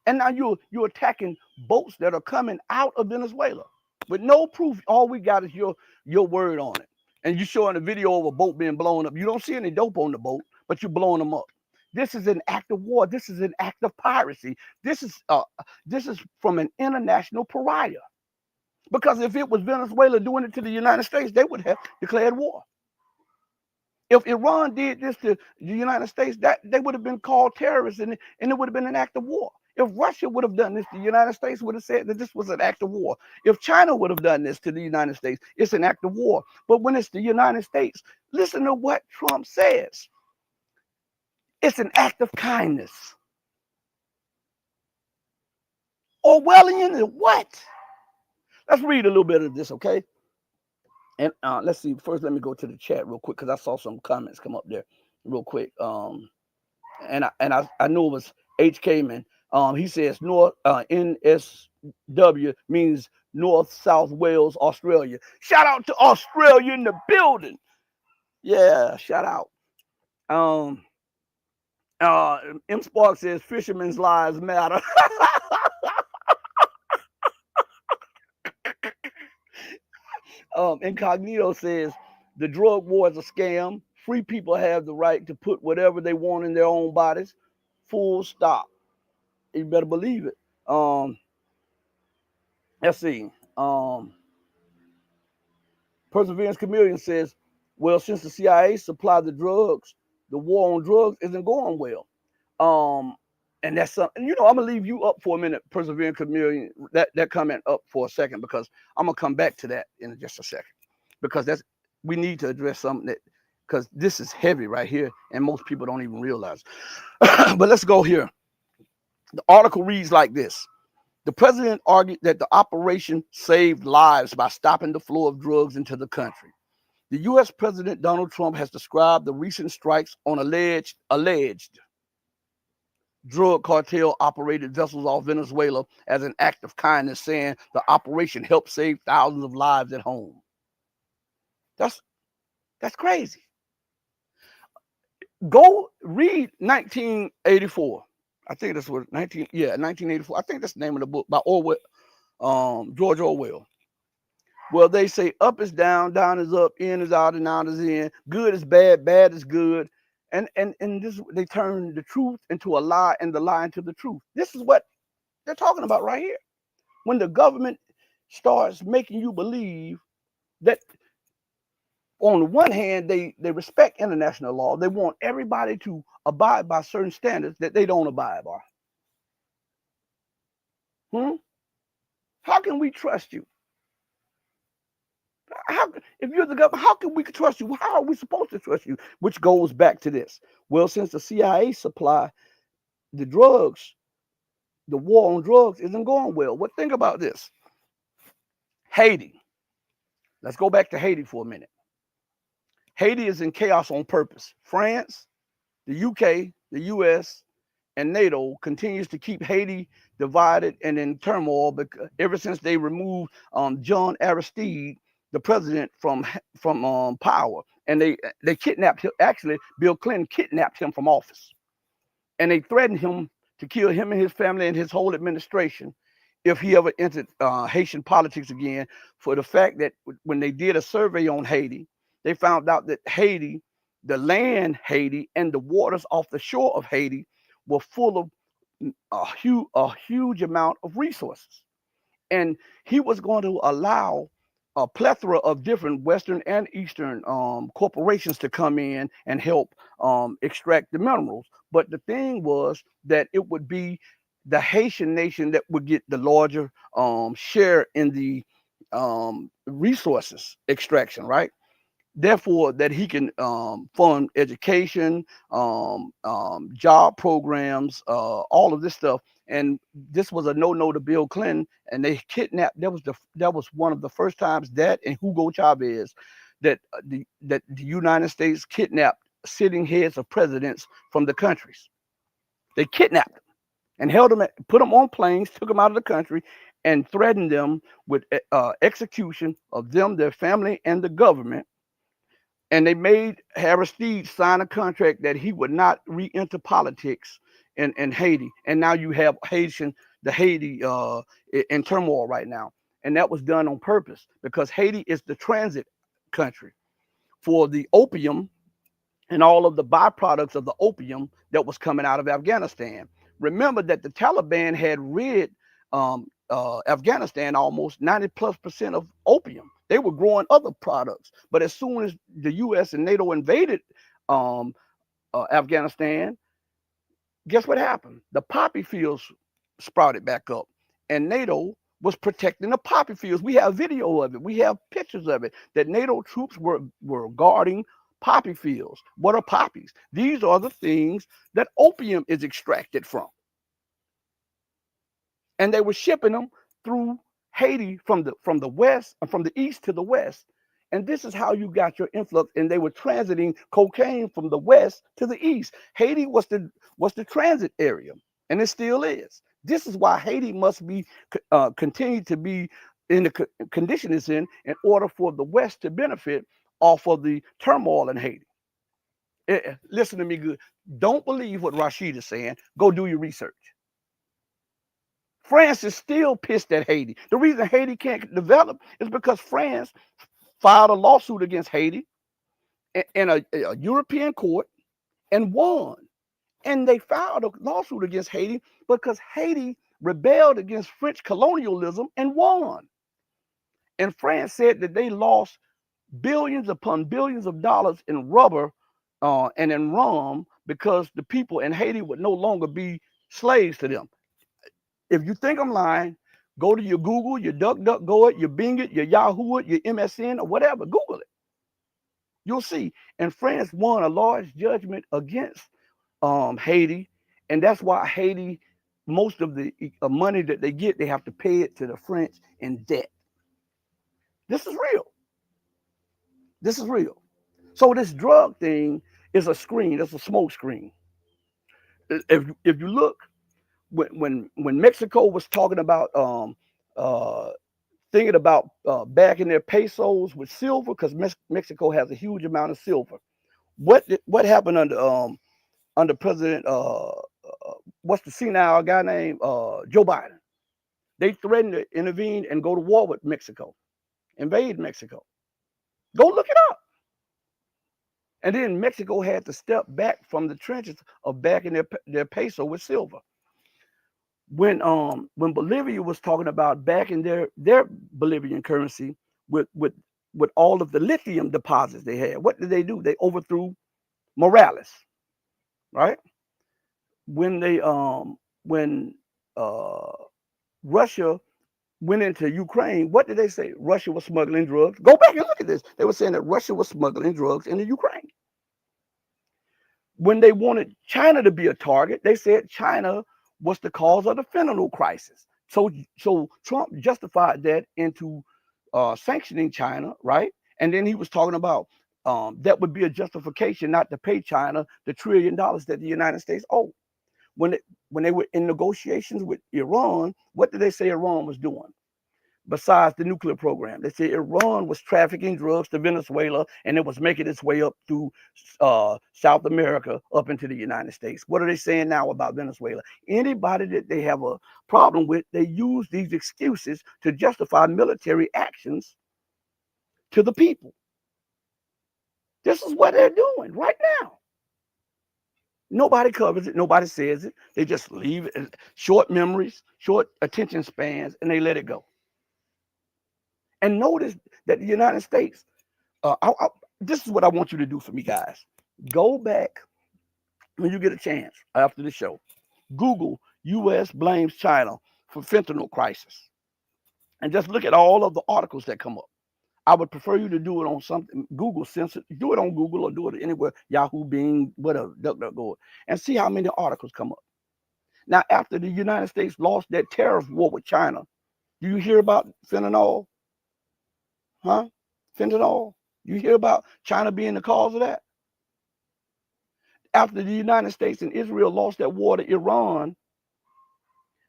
And now you're attacking boats that are coming out of Venezuela with no proof. All we got is your word on it. And you're showing a video of a boat being blown up. You don't see any dope on the boat, but you're blowing them up. This is an act of war. This is an act of piracy. This is from an international pariah. Because if it was Venezuela doing it to the United States, they would have declared war. If Iran did this to the United States, that they would have been called terrorists, and it would have been an act of war. If Russia would have done this, the United States would have said that this was an act of war. If China would have done this to the United States, it's an act of war. But when it's the United States, listen to what Trump says. It's an act of kindness. Orwellian, what? Let's read a little bit of this, okay? And let's see. First, let me go to the chat real quick because I saw some comments come up there real quick. And I knew it was HK Man. He says North NSW means North South Wales, Australia. Shout out to Australia in the building. Yeah, shout out. M Spark says fishermen's lives matter. Incognito says the drug war is a scam. Free people have the right to put whatever they want in their own bodies. Full stop. You better believe it. Let's see. Perseverance Chameleon says, well, since the CIA supplied the drugs, the war on drugs isn't going well. And that's something, I'm gonna leave you up for a minute, Persevering Chameleon, that comment up for a second, because I'm gonna come back to that in just a second. Because we need to address something that, because this is heavy right here, and most people don't even realize. But let's go here. The article reads like this. The president argued that the operation saved lives by stopping the flow of drugs into the country. The U.S. President Donald Trump has described the recent strikes on alleged drug cartel operated vessels off Venezuela as an act of kindness, saying the operation helped save thousands of lives at home. That's crazy. Go read 1984. I think that's what 1984. I think that's the name of the book by Orwell, George Orwell. Well, they say up is down, down is up, in is out, and out is in. Good is bad, bad is good. And this, they turn the truth into a lie and the lie into the truth. This is what they're talking about right here. When the government starts making you believe that, on the one hand, they respect international law. They want everybody to abide by certain standards that they don't abide by. How can we trust you? If you're the government, how can we trust you? How are we supposed to trust you? Which goes back to this. Well, since the CIA supply the drugs, the war on drugs isn't going well. Well, think about this. Haiti. Let's go back to Haiti for a minute. Haiti is in chaos on purpose. France, the UK, the US, and NATO continues to keep Haiti divided and in turmoil because ever since they removed John Aristide, the president, from power, and they kidnapped him. Actually, Bill Clinton kidnapped him from office, and they threatened him to kill him and his family and his whole administration if he ever entered Haitian politics again, for the fact that when they did a survey on Haiti, they found out that Haiti, the land Haiti, and the waters off the shore of Haiti were full of a huge amount of resources. And he was going to allow a plethora of different Western and Eastern corporations to come in and help extract the minerals. But the thing was that it would be the Haitian nation that would get the larger share in the resources extraction, right? Therefore, that he can fund education, job programs, all of this stuff. And this was a no-no to Bill Clinton, and they kidnapped. That was one of the first times that and Hugo Chavez that the United States kidnapped sitting heads of presidents from the countries. They kidnapped them and held them, put them on planes, took them out of the country, and threatened them with execution of them, their family, and the government. And they made Aristide sign a contract that he would not re-enter politics in Haiti. And now you have Haiti in turmoil right now. And that was done on purpose because Haiti is the transit country for the opium and all of the byproducts of the opium that was coming out of Afghanistan. Remember that the Taliban had rid Afghanistan almost 90+% of opium. They were growing other products, but as soon as the U.S. and NATO invaded Afghanistan, guess what happened? The poppy fields sprouted back up, and NATO was protecting the poppy fields. We have video of it. We have pictures of it, that NATO troops were guarding poppy fields. What are poppies? These are the things that opium is extracted from. And they were shipping them through Haiti from the west, from the east to the west. And this is how you got your influx. And they were transiting cocaine from the west to the east. Haiti was the transit area, and it still is. This is why Haiti must be continue to be in the condition it's in order for the West to benefit off of the turmoil in Haiti. Listen to me good. Don't believe what Rashid is saying. Go do your research. France is still pissed at Haiti. The reason Haiti can't develop is because France filed a lawsuit against Haiti in a European court and won. And they filed a lawsuit against Haiti because Haiti rebelled against French colonialism and won. And France said that they lost billions upon billions of dollars in rubber and in rum because the people in Haiti would no longer be slaves to them. If you think I'm lying, go to your Google, your DuckDuckGo it, your Bing it, your Yahoo it, your MSN or whatever. Google it. You'll see. And France won a large judgment against Haiti, and that's why Haiti, most of the money that they get, they have to pay it to the French in debt. This is real. This is real. So this drug thing is a screen. It's a smoke screen. If you look, when Mexico was talking about thinking about backing their pesos with silver, because Mexico has a huge amount of silver. What happened under President what's the senile guy named Joe Biden? They threatened to intervene and go to war with Mexico, invade Mexico. Go look it up. And then Mexico had to step back from the trenches of backing their peso with silver. When Bolivia was talking about backing their Bolivian currency with all of the lithium deposits they had, what did they do? They overthrew Morales, right? When Russia went into Ukraine, what did they say? Russia was smuggling drugs. Go back and look at this. They were saying that Russia was smuggling drugs into Ukraine. When they wanted China to be a target, they said China was the cause of the fentanyl crisis. So Trump justified that into sanctioning China, right? And then he was talking about that would be a justification not to pay China the $1 trillion that the United States owed. When they were in negotiations with Iran, what did they say Iran was doing? Besides the nuclear program, they said Iran was trafficking drugs to Venezuela, and it was making its way up through South America up into the United States. What are they saying now about Venezuela? Anybody that they have a problem with, they use these excuses to justify military actions to the people. This is what they're doing right now. Nobody covers it. Nobody says it. They just leave it. Short memories, short attention spans, and they let it go. And notice that the United States, this is what I want you to do for me, guys. Go back when you get a chance after the show. Google U.S. blames China for fentanyl crisis. And just look at all of the articles that come up. I would prefer you to do it on something, Google Censor, do it on Google or do it anywhere, Yahoo, Bing, whatever, DuckDuckGo, and see how many articles come up. Now, after the United States lost that tariff war with China, do you hear about fentanyl? Huh? Fentanyl? You hear about China being the cause of that? After the United States and Israel lost that war to Iran,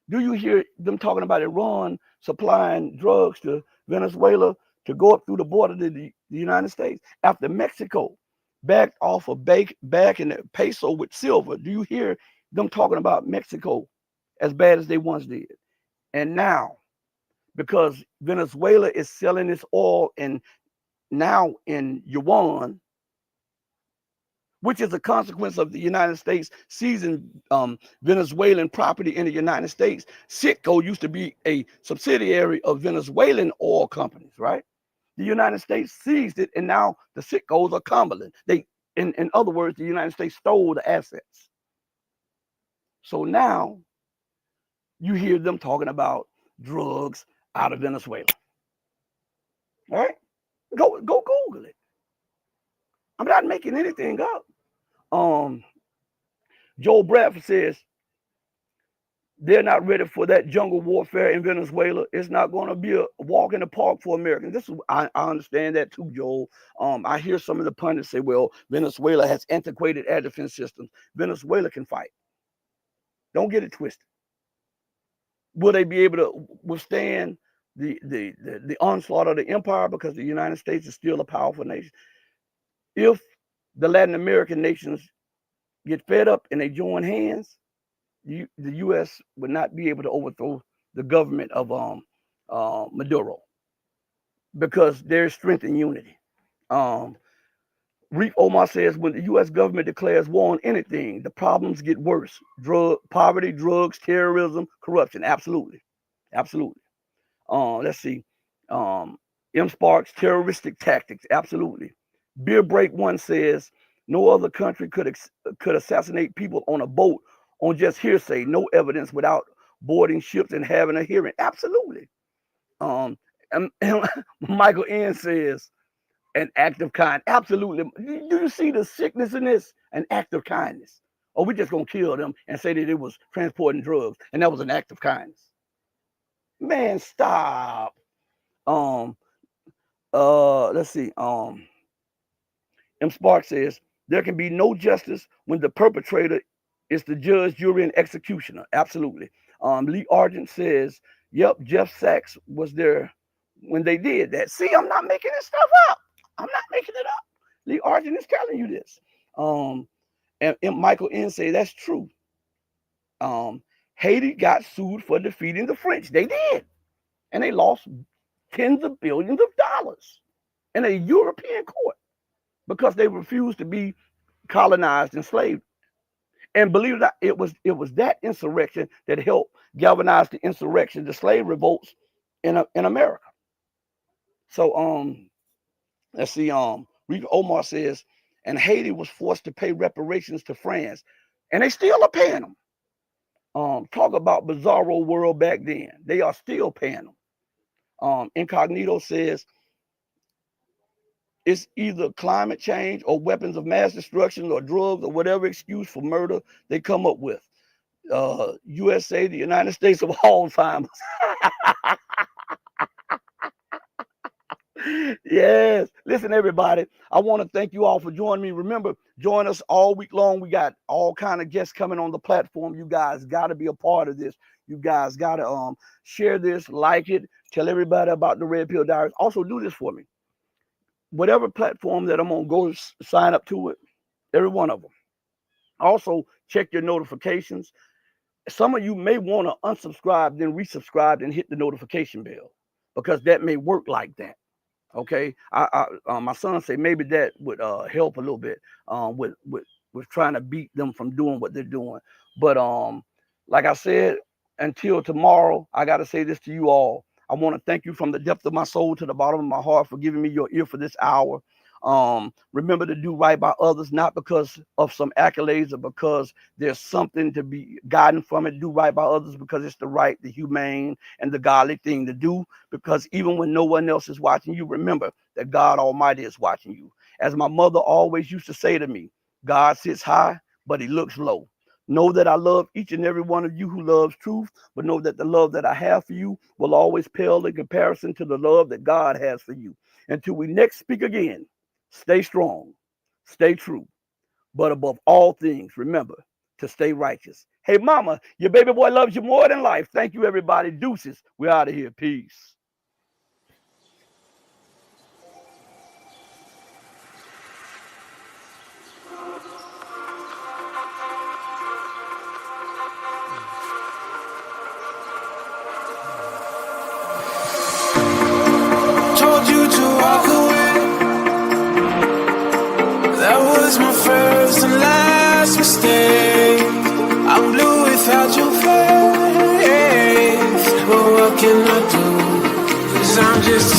do you hear them talking about Iran supplying drugs to Venezuela to go up through the border to the United States? After Mexico backed off of backing the peso with silver, do you hear them talking about Mexico as bad as they once did? And now, because Venezuela is selling its oil now in yuan, which is a consequence of the United States seizing Venezuelan property in the United States. Citgo used to be a subsidiary of Venezuelan oil companies, right? The United States seized it, and now the Citgos are Cumberland. In other words, the United States stole the assets. So now you hear them talking about drugs out of Venezuela. All right? Go Google it. I'm not making anything up. Joel Bradford says they're not ready for that jungle warfare in Venezuela. It's not going to be a walk in the park for Americans. I understand that too, Joel. I hear some of the pundits say, well, Venezuela has antiquated air defense systems. Venezuela can fight. Don't get it twisted. Will they be able to withstand the onslaught of the empire, because the United States is still a powerful nation? If the Latin American nations get fed up and they join hands, the U.S. would not be able to overthrow the government of Maduro, because there's strength in unity. Reef Omar says, when the U.S. government declares war on anything, the problems get worse. Poverty, drugs, terrorism, corruption. Absolutely. Absolutely. Let's see. M. Sparks, terroristic tactics. Absolutely. Beer Break One says, no other country could assassinate people on a boat on just hearsay, no evidence without boarding ships and having a hearing. Absolutely. And Michael N says, an act of kindness. Absolutely. Do you see the sickness in this? An act of kindness. Or we just gonna kill them and say that it was transporting drugs and that was an act of kindness. Man, stop. Let's see. M. Spark says there can be no justice when the perpetrator is the judge, jury, and executioner. Absolutely. Lee Argent says, yep, Jeff Sachs was there when they did that. See, I'm not making this stuff up. I'm not making it up. Lee Argent is telling you this. And Michael N say that's true. Haiti got sued for defeating the French. They did. And they lost tens of billions of dollars in a European court because they refused to be colonized, enslaved. And believe it or not, it was that insurrection that helped galvanize the insurrection, the slave revolts in America. So let's see. Rico Omar says, and Haiti was forced to pay reparations to France, and they still are paying them. Talk about bizarro world back then. They are still paying them. Incognito says it's either climate change or weapons of mass destruction or drugs or whatever excuse for murder they come up with. USA, the United States of Alzheimer's. Yes. Listen, everybody, I want to thank you all for joining me. Remember, join us all week long. We got all kind of guests coming on the platform. You guys got to be a part of this. You guys got to share this, like it, tell everybody about the Red Pill Diaries. Also, do this for me. Whatever platform that I'm on, go sign up to it. Every one of them. Also, check your notifications. Some of you may want to unsubscribe, then resubscribe and hit the notification bell because that may work like that. Okay, my son said maybe that would help a little bit with trying to beat them from doing what they're doing. But like I said, until tomorrow, I got to say this to you all. I want to thank you from the depth of my soul to the bottom of my heart for giving me your ear for this hour. Remember to do right by others, not because of some accolades or because there's something to be gotten from it. Do right by others because it's the right, the humane, and the godly thing to do. Because even when no one else is watching you, remember that God Almighty is watching you. As my mother always used to say to me, God sits high, but he looks low. Know that I love each and every one of you who loves truth, but know that the love that I have for you will always pale in comparison to the love that God has for you. Until we next speak again, stay strong, stay true, but above all things, remember to stay righteous. Hey, mama, your baby boy loves you more than life. Thank you, everybody. Deuces. We're out of here. Peace. Told you to walk away. That was my first and last mistake. I'm blue without your face. But what can I do? 'Cause I'm just a